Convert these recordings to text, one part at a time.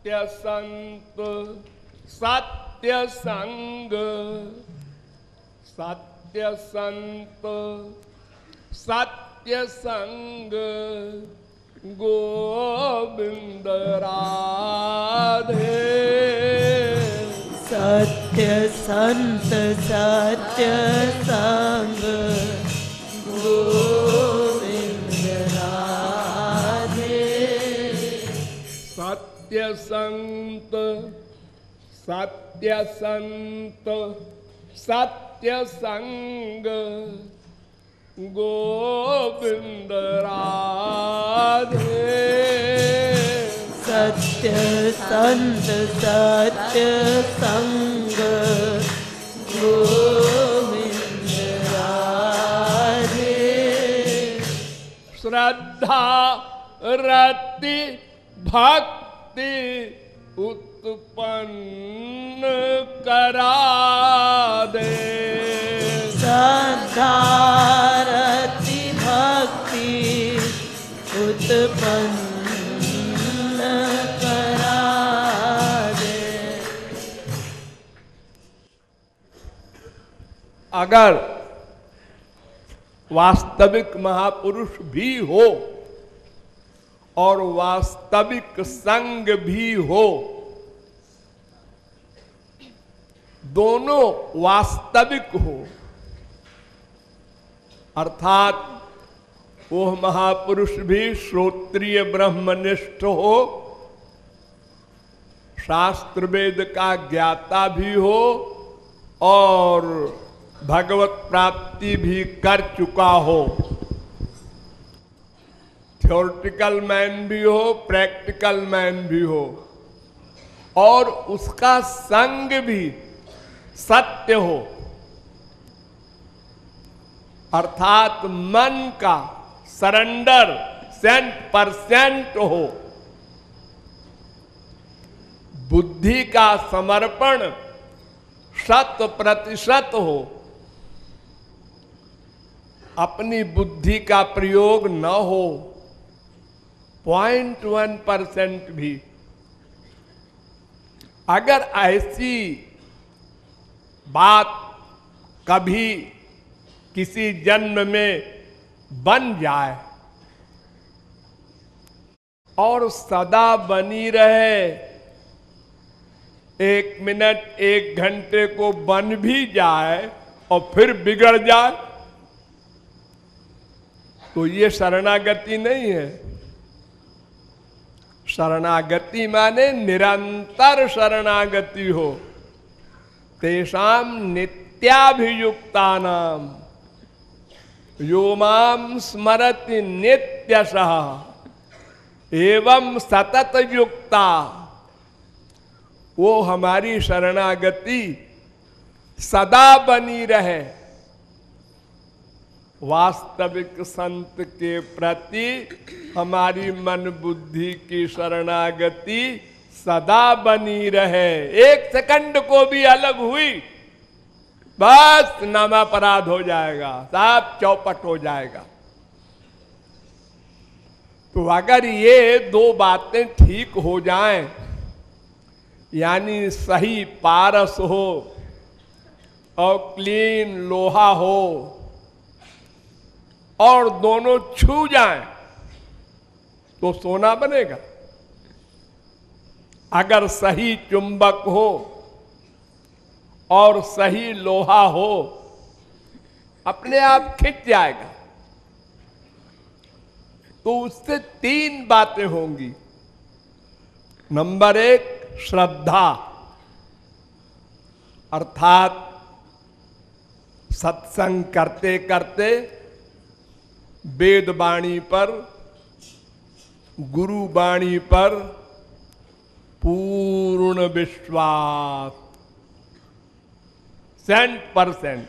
सत्य संत सत्य संग, सत्य संत सत्य संग, गोविंद राधे। सत्य संत सत्य संग, गोविंद राधे। सत्य संत सत्य संत सत्य संग, गोविंद राधे। सत्य संत सत्य संग, गोविंद राधे। श्रद्धा रति भक्ति उत्पन्न करा दे। श्रद्धा रति भक्ति उत्पन्न करा दे। अगर वास्तविक महापुरुष भी हो और वास्तविक संग भी हो, दोनों वास्तविक हो, अर्थात वो महापुरुष भी श्रोत्रिय ब्रह्मनिष्ठ हो, शास्त्र वेद का ज्ञाता भी हो और भगवत प्राप्ति भी कर चुका हो। थ्योरेटिकल मैन भी हो, प्रैक्टिकल मैन भी हो, और उसका संग भी सत्य हो, अर्थात मन का सरेंडर 100% हो, बुद्धि का समर्पण 100% हो, अपनी बुद्धि का प्रयोग न हो 0.1% भी। अगर ऐसी बात कभी किसी जन्म में बन जाए और सदा बनी रहे, 1 मिनट 1 घंटे को बन भी जाए और फिर बिगड़ जाए, तो ये शरणागति नहीं है। शरणागति माने निरंतर शरणागति हो। तेषाम नित्याभियुक्तानाम यो माम स्मरति नित्यशः एवं सतत युक्ता, वो हमारी शरणागति सदा बनी रहे। वास्तविक संत के प्रति हमारी मन बुद्धि की शरणागति सदा बनी रहे। 1 सेकंड को भी अलग हुई, बस नामापराध हो जाएगा, सब चौपट हो जाएगा। तो अगर ये 2 बातें ठीक हो जाएं, यानी सही पारस हो और क्लीन लोहा हो और दोनों छू जाएं, तो सोना बनेगा। अगर सही चुंबक हो और सही लोहा हो, अपने आप खिंच जाएगा। तो उससे 3 बातें होंगी। नंबर 1 श्रद्धा, अर्थात सत्संग करते करते वेद वाणी पर, गुरु वाणी पर पूर्ण विश्वास 100%।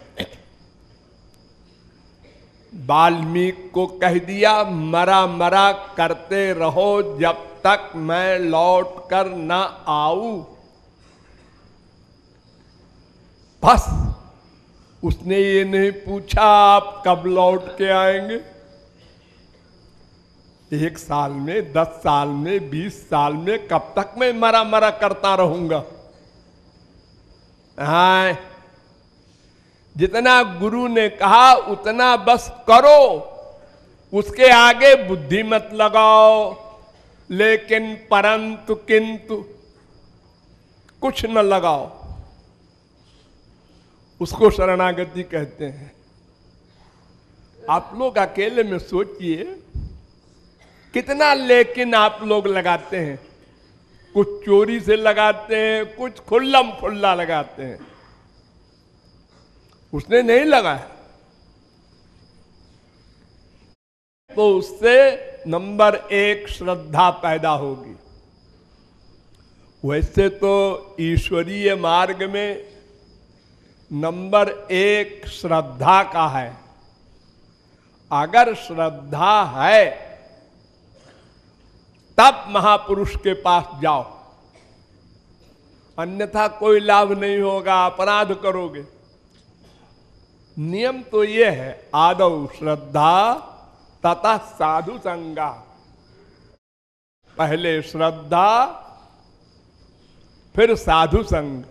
वाल्मीकि को कह दिया, मरा मरा करते रहो जब तक मैं लौट कर न आऊं। बस उसने ये नहीं पूछा आप कब लौट के आएंगे, 1 साल में, 10 साल में, 20 साल में, कब तक मैं मरा मरा करता रहूंगा? हाँ, जितना गुरु ने कहा उतना बस करो, उसके आगे बुद्धि मत लगाओ। लेकिन परंतु किंतु कुछ न लगाओ, उसको शरणागति कहते हैं। आप लोग अकेले में सोचिए कितना लेकिन आप लोग लगाते हैं। कुछ चोरी से लगाते हैं, कुछ खुल्लम खुल्ला लगाते हैं। उसने नहीं लगाया तो उससे नंबर 1 श्रद्धा पैदा होगी। वैसे तो ईश्वरीय मार्ग में नंबर 1 श्रद्धा का है। अगर श्रद्धा है तब महापुरुष के पास जाओ, अन्यथा कोई लाभ नहीं होगा, अपराध करोगे। नियम तो ये है, आदौ श्रद्धा तथा साधु संगा। पहले श्रद्धा फिर साधु संग।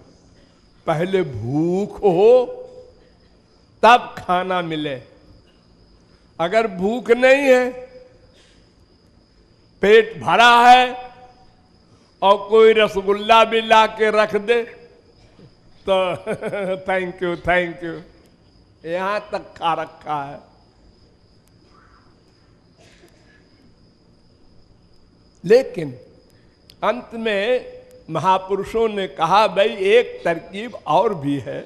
पहले भूख हो तब खाना मिले। अगर भूख नहीं है, पेट भरा है और कोई रसगुल्ला भी ला के रख दे तो थैंक यू थैंक यू, यहां तक खा रखा है। लेकिन अंत में महापुरुषों ने कहा भाई एक तरकीब और भी है।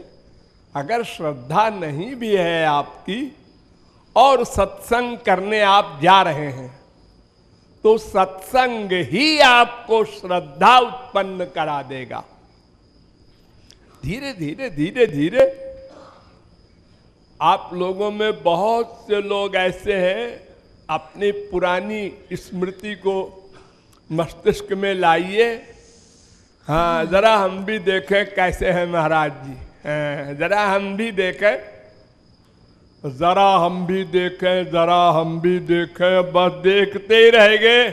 अगर श्रद्धा नहीं भी है आपकी और सत्संग करने आप जा रहे हैं तो सत्संग ही आपको श्रद्धा उत्पन्न करा देगा। धीरे धीरे धीरे धीरे आप लोगों में बहुत से लोग ऐसे हैं, अपनी पुरानी स्मृति को मस्तिष्क में लाइए। हाँ, जरा हम भी देखें कैसे हैं महाराज जी। हाँ, जरा हम भी देखें, जरा हम भी देखें, जरा हम भी देखें। बस देखते ही रह गए,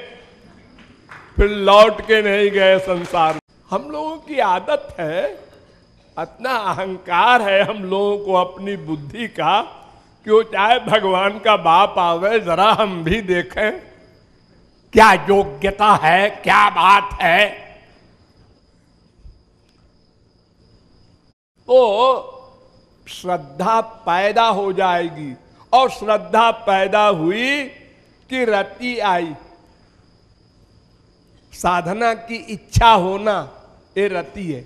फिर लौट के नहीं गए संसार। हम लोगों की आदत है, इतना अहंकार है हम लोगों को अपनी बुद्धि का कि वो चाहे भगवान का बाप आवे, जरा हम भी देखें क्या योग्यता है, क्या बात है। तो श्रद्धा पैदा हो जाएगी, और श्रद्धा पैदा हुई कि रति आई। साधना की इच्छा होना ये रति है।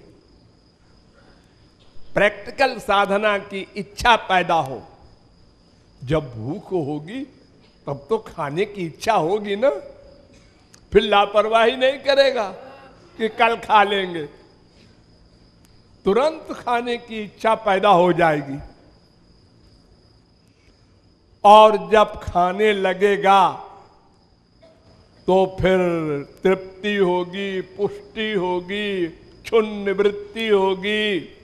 प्रैक्टिकल साधना की इच्छा पैदा हो। जब भूख होगी तब तो खाने की इच्छा होगी ना, फिर लापरवाही नहीं करेगा कि कल खा लेंगे। तुरंत खाने की इच्छा पैदा हो जाएगी, और जब खाने लगेगा तो फिर तृप्ति होगी, पुष्टि होगी, क्षुण निवृत्ति होगी,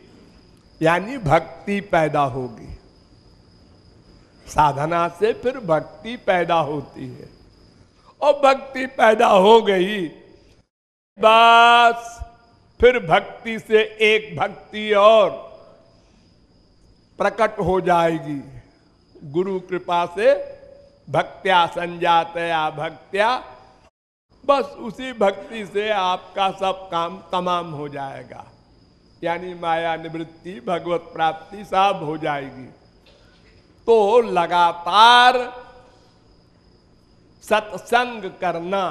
यानी भक्ति पैदा होगी। साधना से फिर भक्ति पैदा होती है, और भक्ति पैदा हो गई बस फिर भक्ति से एक भक्ति और प्रकट हो जाएगी। गुरु कृपा से भक्त्या संजातया भक्त्या, बस उसी भक्ति से आपका सब काम तमाम हो जाएगा, यानी माया निवृत्ति, भगवत प्राप्ति सब हो जाएगी। तो लगातार सत्संग करना,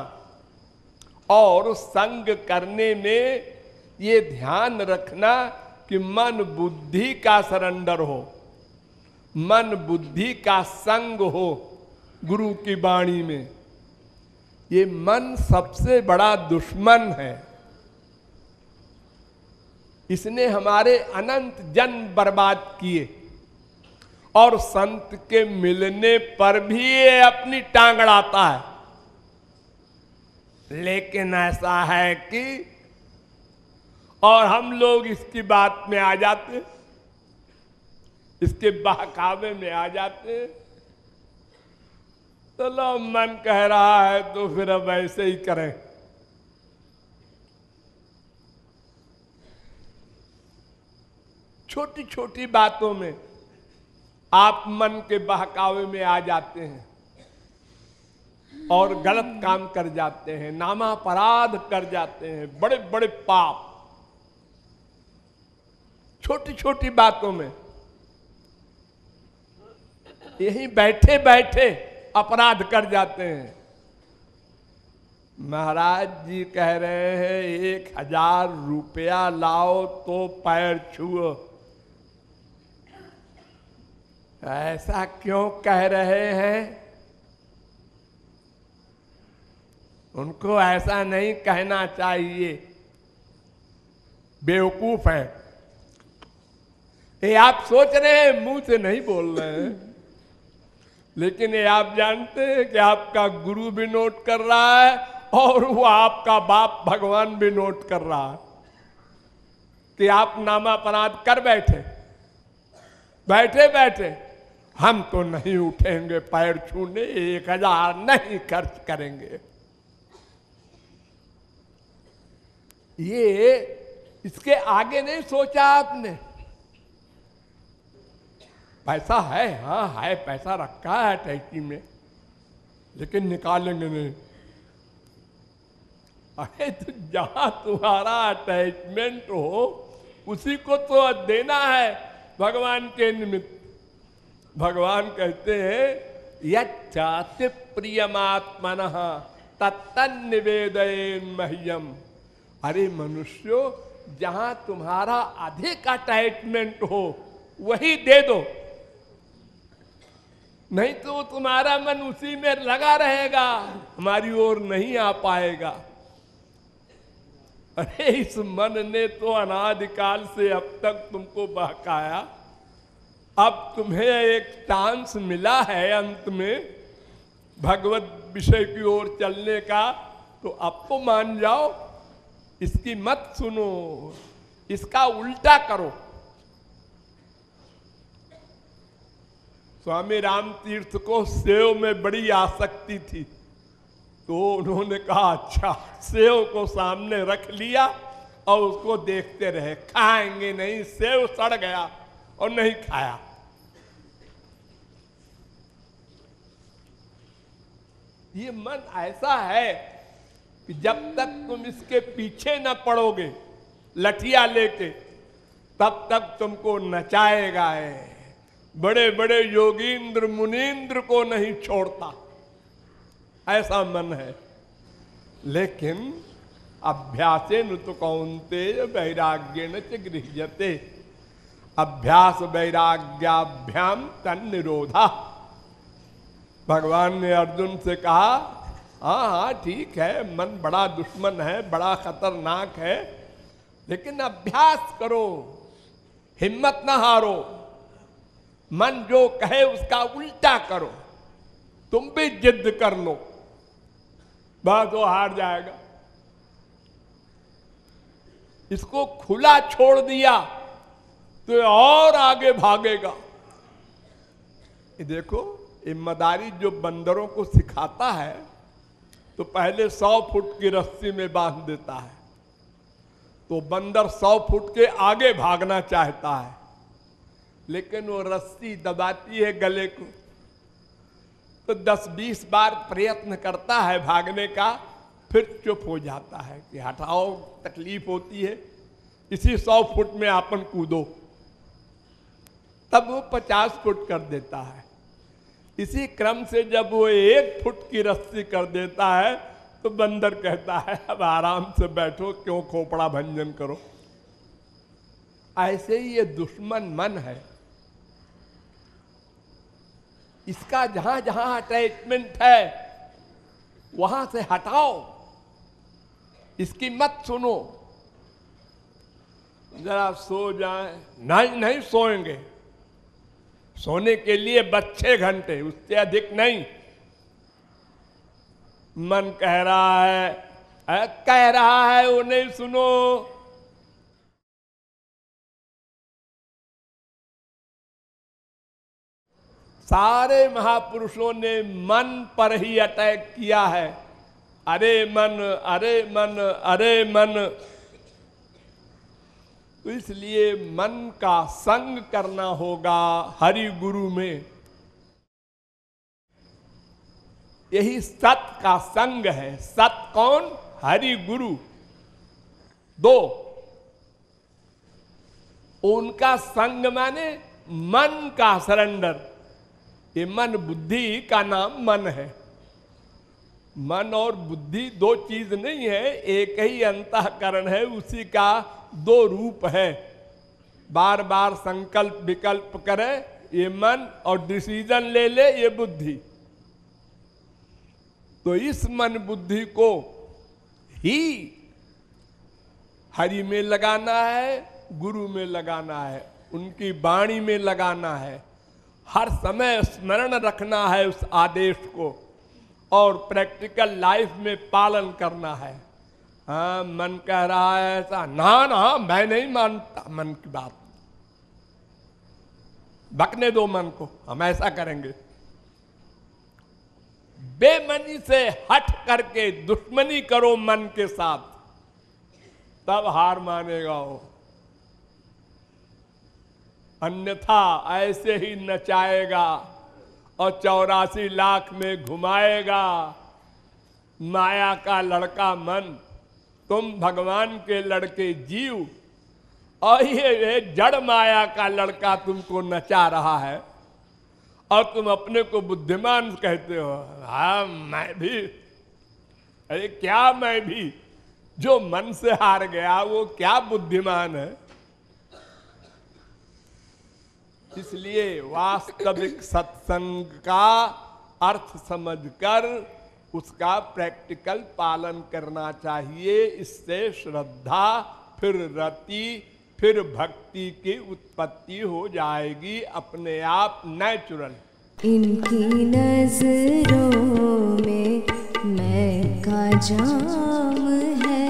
और संग करने में ये ध्यान रखना कि मन बुद्धि का सरेंडर हो, मन बुद्धि का संग हो गुरु की वाणी में। ये मन सबसे बड़ा दुश्मन है। इसने हमारे अनंत जन्म बर्बाद किए, और संत के मिलने पर भी ये अपनी टांग अड़ाता है। लेकिन ऐसा है कि, और हम लोग इसकी बात में आ जाते, इसके बहकावे में आ जाते, तो लो मन कह रहा है तो फिर अब ऐसे ही करें। छोटी छोटी बातों में आप मन के बहकावे में आ जाते हैं और गलत काम कर जाते हैं, नामापराध कर जाते हैं, बड़े बड़े पाप छोटी छोटी बातों में। यहीं बैठे बैठे अपराध कर जाते हैं। महाराज जी कह रहे हैं 1000 रुपया लाओ तो पैर छुओ। ऐसा क्यों कह रहे हैं? उनको ऐसा नहीं कहना चाहिए, बेवकूफ है। ये आप सोच रहे हैं, मुंह से नहीं बोल रहे हैं, लेकिन ये आप जानते हैं कि आपका गुरु भी नोट कर रहा है और वो आपका बाप भगवान भी नोट कर रहा है कि आप नामापराध कर बैठे। बैठे बैठे हम तो नहीं उठेंगे पैर छूने, 1000 नहीं खर्च करेंगे। ये इसके आगे नहीं सोचा आपने। पैसा है, हाँ है, पैसा रखा है टैक्सी में, लेकिन निकालेंगे नहीं। अरे तो जहां तुम्हारा अटैचमेंट हो उसी को तो देना है भगवान के निमित्त। भगवान कहते हैं यच्चाति प्रियमात्मनः तत्तन्निवेदयेन मह्यम। अरे मनुष्यों, जहां तुम्हारा अधिक अटैचमेंट हो वही दे दो, नहीं तो तुम्हारा मन उसी में लगा रहेगा, हमारी ओर नहीं आ पाएगा। अरे इस मन ने तो अनादिकाल से अब तक तुमको बहकाया, अब तुम्हें एक चांस मिला है अंत में भगवत विषय की ओर चलने का, तो अब तो मान जाओ, इसकी मत सुनो, इसका उल्टा करो। स्वामी राम तीर्थ को सेव में बड़ी आसक्ति थी, तो उन्होंने कहा अच्छा, सेव को सामने रख लिया और उसको देखते रहे, खाएंगे नहीं। सेव सड़ गया और नहीं खाया। ये मन ऐसा है कि जब तक तुम इसके पीछे न पड़ोगे लठिया लेके, तब तक तुमको नचाएगा है। बड़े बड़े योगींद्र मुनींद्र को नहीं छोड़ता, ऐसा मन है। लेकिन अभ्यासेन तो कौन्तेय वैराग्येन च गृह्यते। अभ्यास वैराग्याभ्याम तन्निरोधा। भगवान ने अर्जुन से कहा हाँ हाँ ठीक है, मन बड़ा दुश्मन है, बड़ा खतरनाक है, लेकिन अभ्यास करो, हिम्मत ना हारो। मन जो कहे उसका उल्टा करो, तुम भी जिद कर लो, बस वो हार जाएगा। इसको खुला छोड़ दिया तो और आगे भागेगा। ये देखो, ये मदारी जो बंदरों को सिखाता है तो पहले 100 फुट की रस्सी में बांध देता है, तो बंदर 100 फुट के आगे भागना चाहता है, लेकिन वो रस्सी दबाती है गले को, तो 10-20 बार प्रयत्न करता है भागने का, फिर चुप हो जाता है कि हटाओ, तकलीफ होती है, इसी 100 फुट में आपन कूदो। तब वो 50 फुट कर देता है। इसी क्रम से जब वो 1 फुट की रस्सी कर देता है तो बंदर कहता है अब आराम से बैठो, क्यों खोपड़ा भंजन करो। ऐसे ही ये दुश्मन मन है, इसका जहां जहां अटैचमेंट है वहां से हटाओ, इसकी मत सुनो। जरा सो जाए, नहीं नहीं सोएंगे, सोने के लिए बस 6 घंटे, उससे अधिक नहीं। मन कह रहा है वो नहीं सुनो। सारे महापुरुषों ने मन पर ही अटैक किया है। अरे मन, अरे मन, अरे मन। तो इसलिए मन का संग करना होगा हरि गुरु में। यही सत का संग है। सत कौन? हरि गुरु। दो, उनका संग माने मन का सरेंडर। ये मन बुद्धि का नाम मन है। मन और बुद्धि दो चीज नहीं है, एक ही अंतःकरण है, उसी का दो रूप है। बार बार संकल्प विकल्प करे ये मन, और डिसीजन ले ले ये बुद्धि। तो इस मन बुद्धि को ही हरि में लगाना है, गुरु में लगाना है, उनकी वाणी में लगाना है। हर समय स्मरण रखना है उस आदेश को, और प्रैक्टिकल लाइफ में पालन करना है। हाँ, मन कह रहा है ऐसा, ना ना मैं नहीं मानता मन की बात, बकने दो मन को, हम ऐसा करेंगे। बेमनी से हट करके दुश्मनी करो मन के साथ, तब हार मानेगा वो। अन्यथा ऐसे ही नचाएगा और 84 लाख में घुमाएगा। माया का लड़का मन, तुम भगवान के लड़के जीव, और ये जड़ माया का लड़का तुमको नचा रहा है, और तुम अपने को बुद्धिमान कहते हो। हाँ मैं भी, अरे क्या मैं भी? जो मन से हार गया वो क्या बुद्धिमान है? इसलिए वास्तविक सत्संग का अर्थ समझकर उसका प्रैक्टिकल पालन करना चाहिए। इससे श्रद्धा, फिर रति, फिर भक्ति की उत्पत्ति हो जाएगी अपने आप, नेचुरल। इनकी नजरों में मैं का जाम है,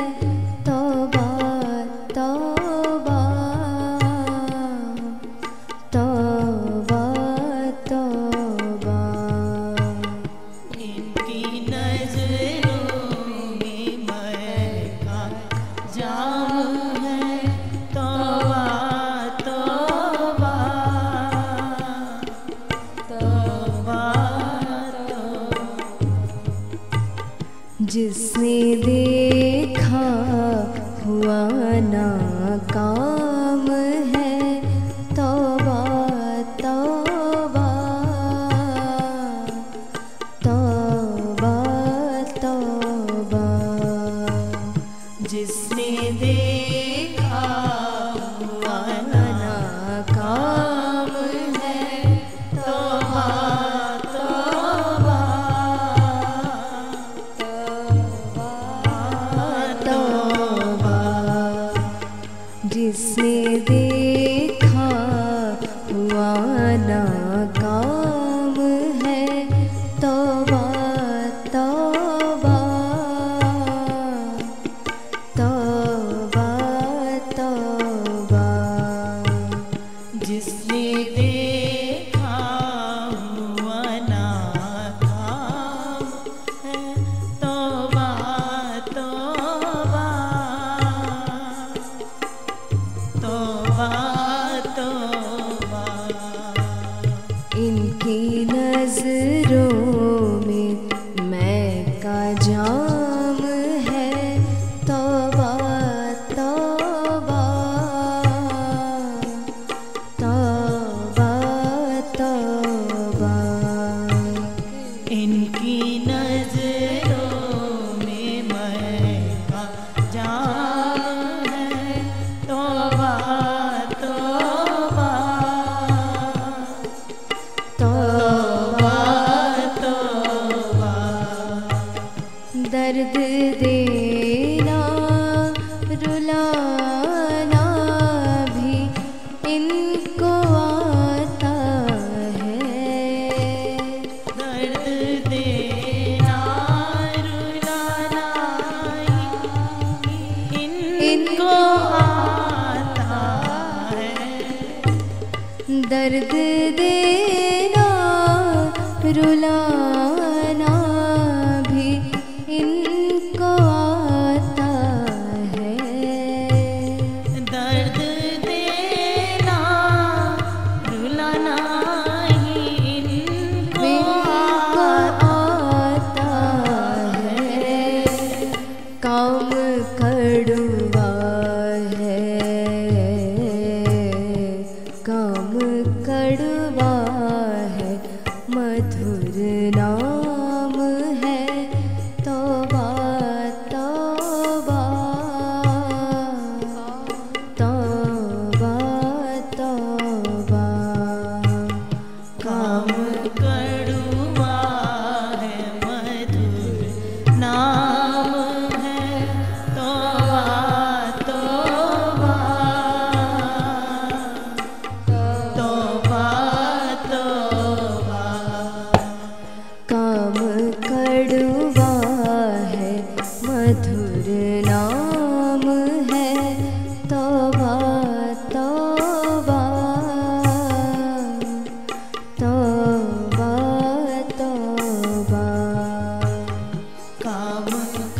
तौबा तौबा तौबा तौबा। इनकी नजरों में मैं का जाम है, तौबा तौबा तौबा तौबा। जिसने देखा हुआ ना काम है, तौबा तौबा तौबा तौबा। जिसने देखा हुआ ना काम है, तौबा तौबा तौबा। जिसने देखा हुआ ना काम है, तौबा तौबा तौबा तौबा। जिसने देखा हुआ ना काम है, तौबा तौबा तौबा तौबा। इनकी नजरों में मैं का जाम है, तौबा तौबा तौबा तौबा। इनकी नजरों में मैं का जाम है, तौबा तौबा तौबा तौबा। दर्द देना रुलाना भी इनको आता है। दर्द देना रुलाना इनको आता है। दर्द देना रुलाना भी इनको आता है। दर्द देना रुलाना ही इनको आता है। काम कड़वा है, काम कड़वा है, मधुर नाम है तौबा तौबा तौबा तौबा। काम कड़वा है मधुर नाम है तौबा तौबा तौबा तौबा। काम कड़वा है मधुर नाम है तौबा तौबा तौबा तौबा। काम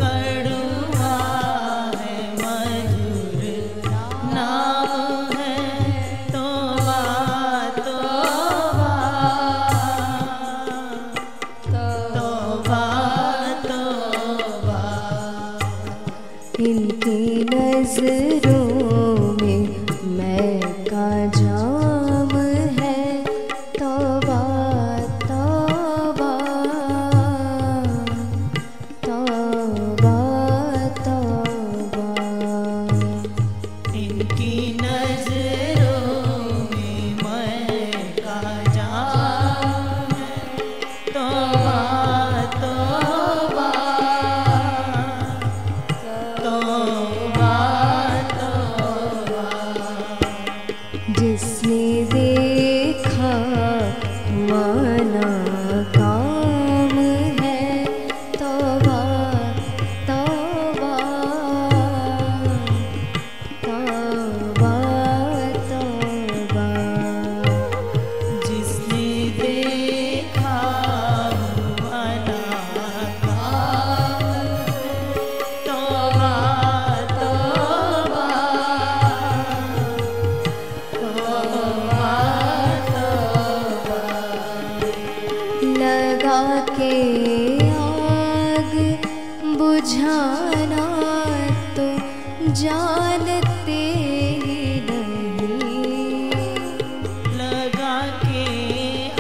कड़वा है मधुर नाम है तौबा तौबा तौबा तौबा। इनकी नजरों में मैं का जाम है तौबा तौबा तौबा तौबा। इनकी नजरों में मैं का जाम है तौबा तौबा तौबा तौबा। जिसने देखा हुआ नाकाम है तौबा तौबा तौबा तौबा। जिसने देखा हुआ नाकाम तौबा तौबा तौबा तौबा। लगा के आग बुझाना तो जानते ही नहीं। लगा के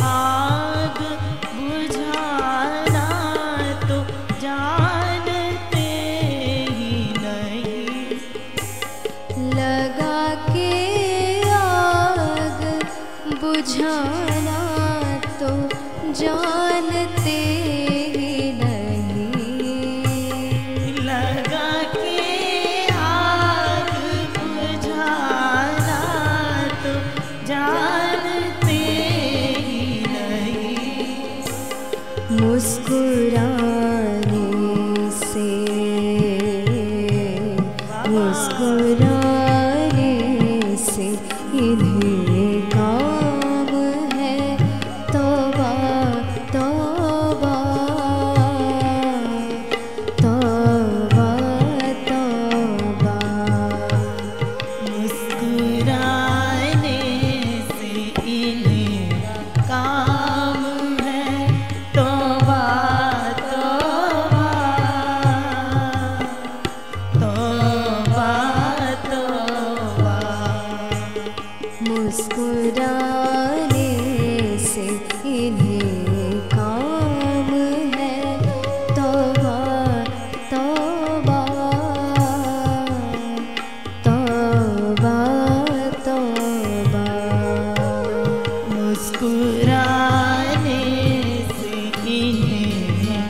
आग बुझाना तो जानते ही नहीं। लगा के आग बुझाना तो जानते ही नहीं। लगा के आग बुझाना तो जानते ही नहीं। मुस्कुराने से मुस्कुराने से इन्हें काम है तौबा तौबा तौबा तौबा। मुस्कुराने से इन्हें काम है तौबा तौबा तौबा तौबा। मुस्कुराने से इन्हें काम है तौबा तौबा तौबा तौबा। मुस्कुराने से इन्हें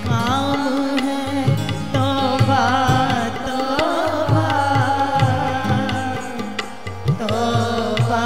काम है तौबा तौबा तौबा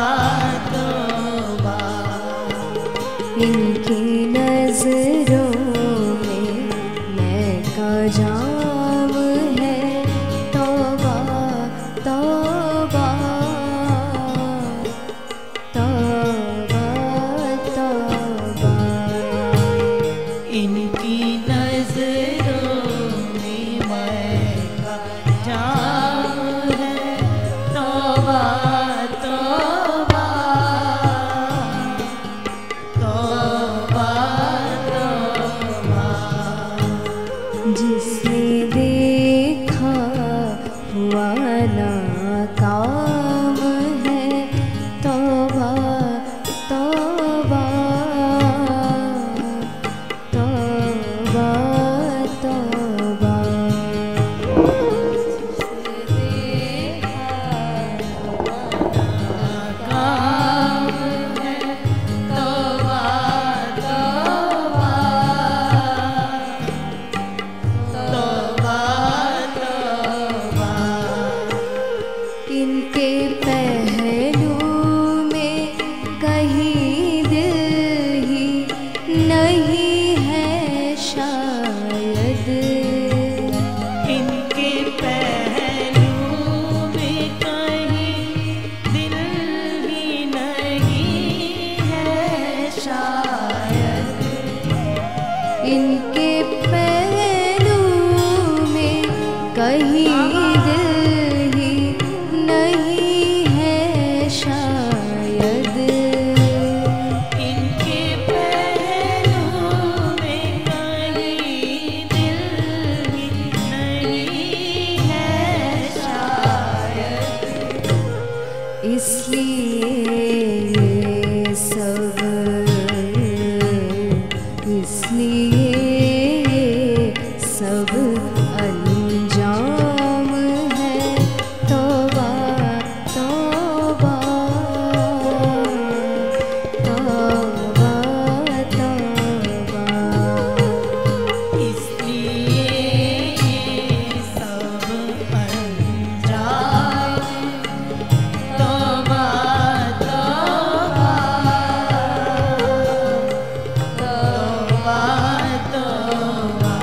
हुआ ना काम है, तौबा तौबा तौबा तौबा। इनके पहलू में कहीं दिल ही नहीं है शायद, इनके पहलू में कहीं दिल ही नहीं है शायद, इनके पहलू में कहीं दिल ही नहीं है शायद, इनके पहलू में कहीं दिल ही नहीं है शायद, इसलिए ये सब, इसलिए ये सब अंजाम है, तौबा तौबा तौबा तौबा। इसलिए ये सब अंजाम, तौबा तौबा तौबा तौबा।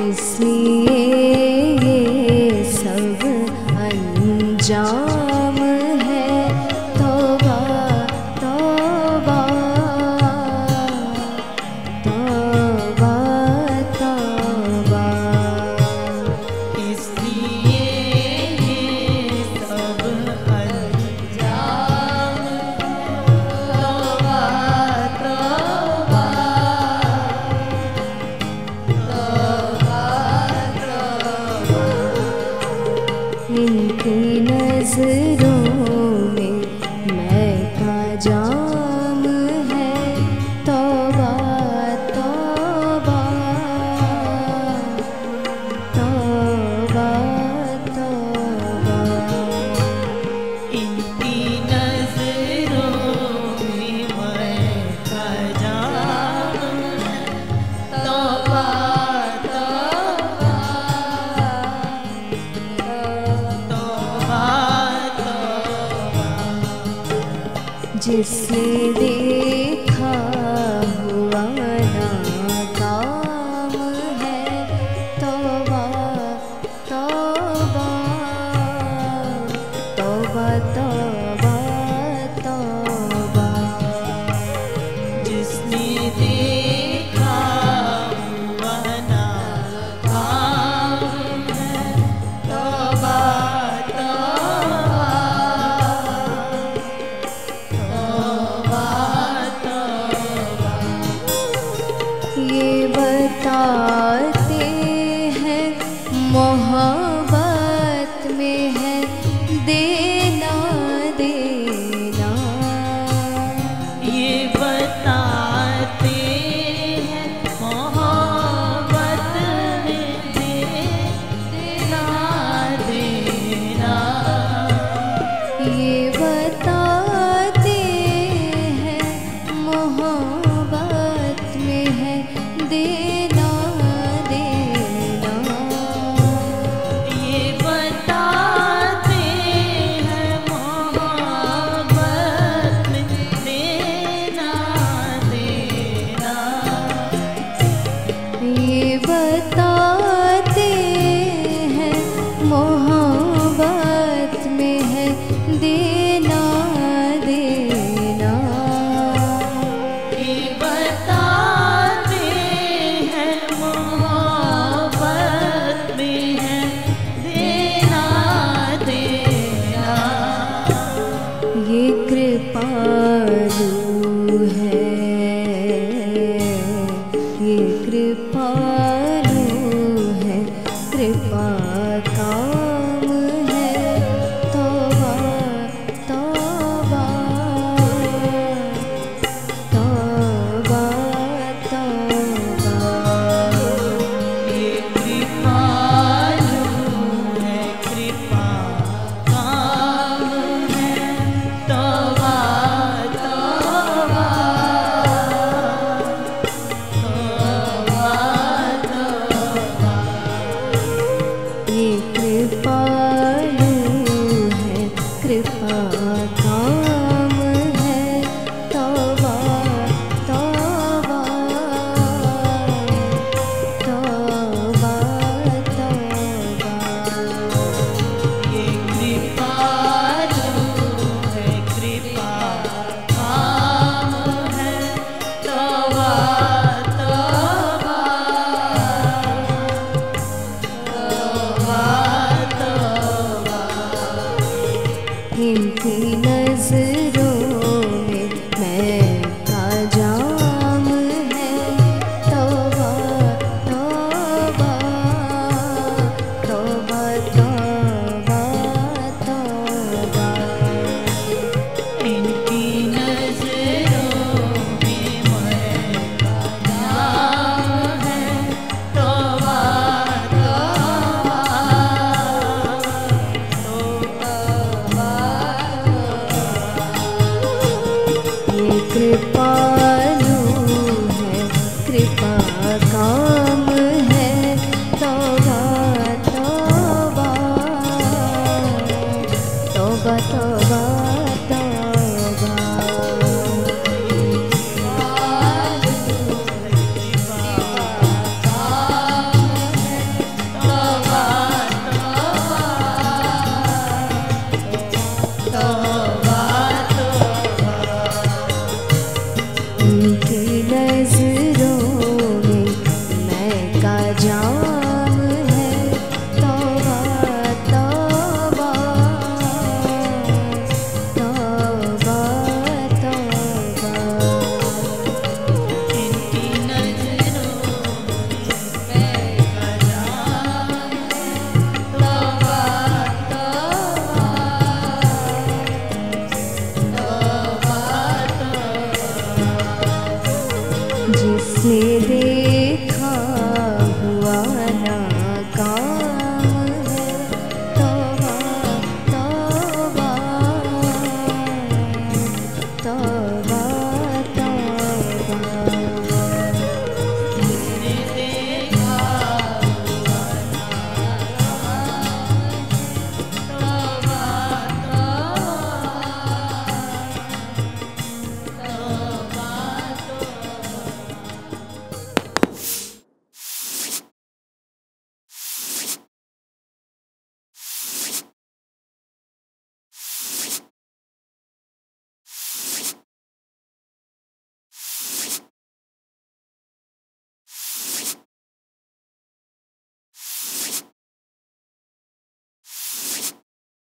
इसलिए ये सब अंजाम है, तौबा तौबा तौबा तौबा। इसलिए ये सब अंजाम, तौबा तौबा तौबा तौबा। इनकी नजरों में मैं का जाम है, तौबा तौबा तौबा तौबा। इनकी नजरों में मैं खजाम है, तौबा तौबा तौबा तौबा। जिसने देखा हुआ ना काम है, तौबा तौबा तौबा तौबा।